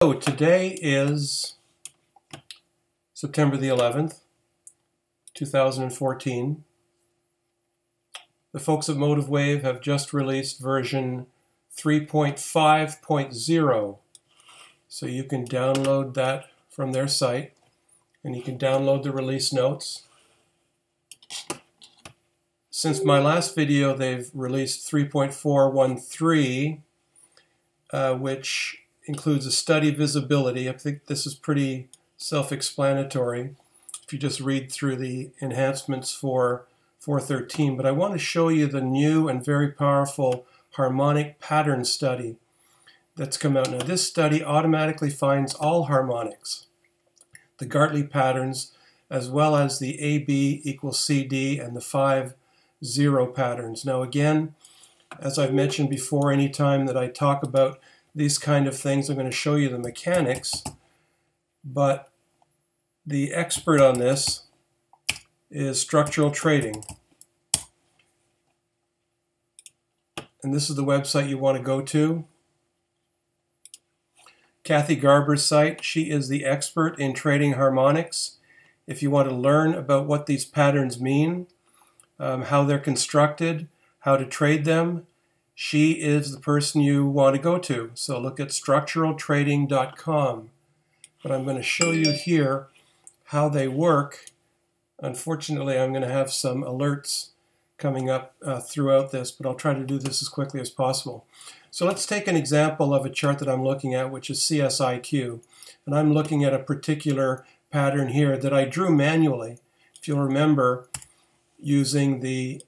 So today is September the 11th, 2014. The folks at MotiveWave have just released version 3.5.0. So you can download that from their site, and you can download the release notes. Since my last video, they've released 3.413, which includes a study visibility. I think this is pretty self-explanatory if you just read through the enhancements for 413. But I want to show you the new and very powerful harmonic pattern study that's come out. Now, this study automatically finds all harmonics, the Gartley patterns, as well as the AB equals CD and the 5-0 patterns. Now, again, as I've mentioned before, anytime that I talk about these kind of things, I'm going to show you the mechanics, but the expert on this is structural trading. And this is the website you want to go to. Kathy Garber's site. She is the expert in trading harmonics. If you want to learn about what these patterns mean, how they're constructed, how to trade them, she is the person you want to go to. So look at structuraltrading.com. But I'm going to show you here how they work. Unfortunately, I'm going to have some alerts coming up throughout this, but I'll try to do this as quickly as possible. So let's take an example of a chart that I'm looking at, which is CSIQ. And I'm looking at a particular pattern here that I drew manually, if you'll remember, using the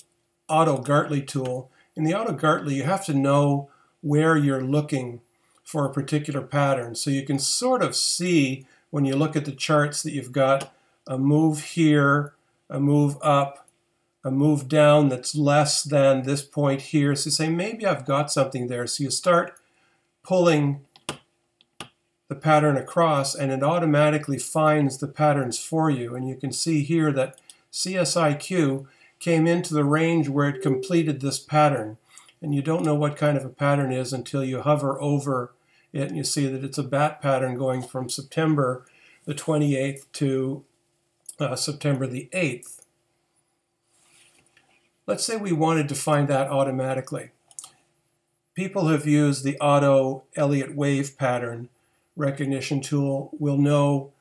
Auto Gartley tool. In the Auto Gartley, you have to know where you're looking for a particular pattern. So you can sort of see when you look at the charts that you've got a move here, a move up, a move down that's less than this point here. So you say, maybe I've got something there. So you start pulling the pattern across, and it automatically finds the patterns for you. And you can see here that CSIQ came into the range where it completed this pattern. And you don't know what kind of a pattern is until you hover over it and you see that it's a bat pattern going from September the 28th to September the 8th. Let's say we wanted to find that automatically. People who have used the Auto Elliott Wave pattern recognition tool will know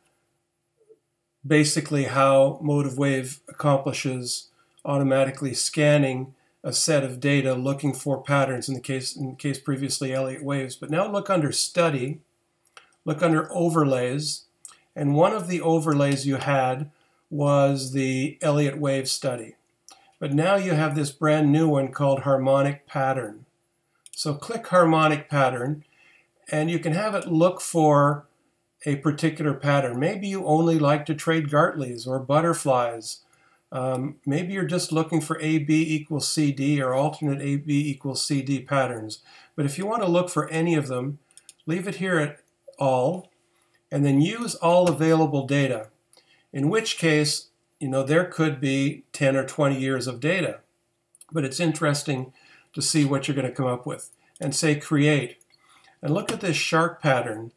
basically how MotiveWave accomplishes automatically scanning a set of data looking for patterns, in the case previously Elliott Waves. But now look under Study, look under Overlays, and one of the overlays you had was the Elliott Wave study. But now you have this brand new one called Harmonic Pattern. So click Harmonic Pattern, and you can have it look for a particular pattern. Maybe you only like to trade Gartleys or butterflies. Maybe you're just looking for AB equals CD or alternate AB equals CD patterns. But if you want to look for any of them, leave it here at all, and then use all available data. In which case, there could be 10 or 20 years of data. But it's interesting to see what you're going to come up with. And say create. And look at this shark pattern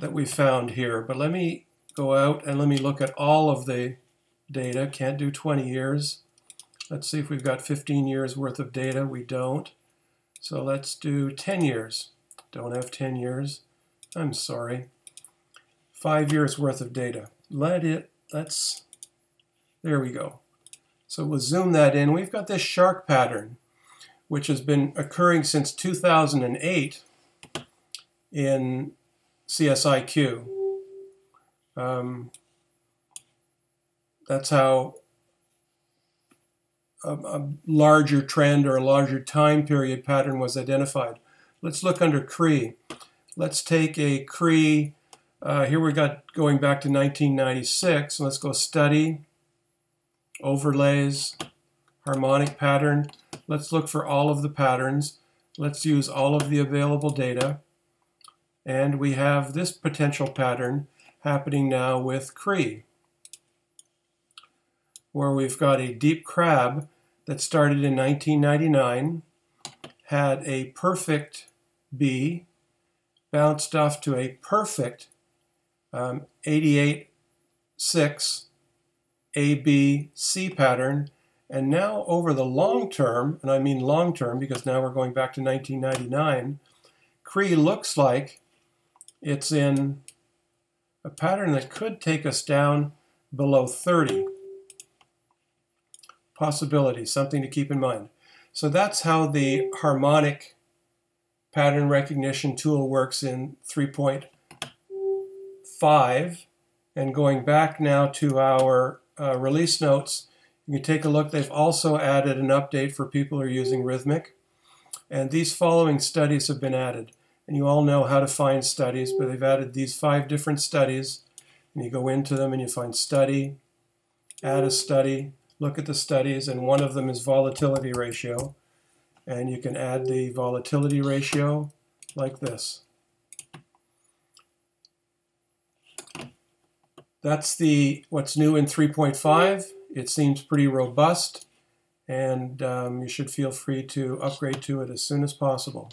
that we found here. But let me go out and let me look at all of the data. Can't do 20 years. Let's see if we've got 15 years worth of data. We don't. So let's do 10 years. Don't have 10 years. I'm sorry. 5 years worth of data. There we go. So we'll zoom that in. We've got this shark pattern, which has been occurring since 2008 in CSIQ. That's how a larger trend or a larger time period pattern was identified. Let's look under CRE. Let's take a CRE. Here we got going back to 1996. Let's go Study, Overlays, Harmonic Pattern. Let's look for all of the patterns. Let's use all of the available data. And we have this potential pattern happening now with CRE, where we've got a deep crab that started in 1999, had a perfect B, bounced off to a perfect 88-6 ABC pattern. And now over the long term, and I mean long term because now we're going back to 1999, Cree looks like it's in a pattern that could take us down below 30. Possibility, something to keep in mind. So that's how the harmonic pattern recognition tool works in 3.5. And going back now to our release notes, you can take a look. They've also added an update for people who are using Rhythmic. And these following studies have been added. And you all know how to find studies, but they've added these 5 different studies. And you go into them and you find study, add a study, look at the studies, and one of them is volatility ratio. And you can add the volatility ratio like this. That's what's new in 3.5. It seems pretty robust, and you should feel free to upgrade to it as soon as possible.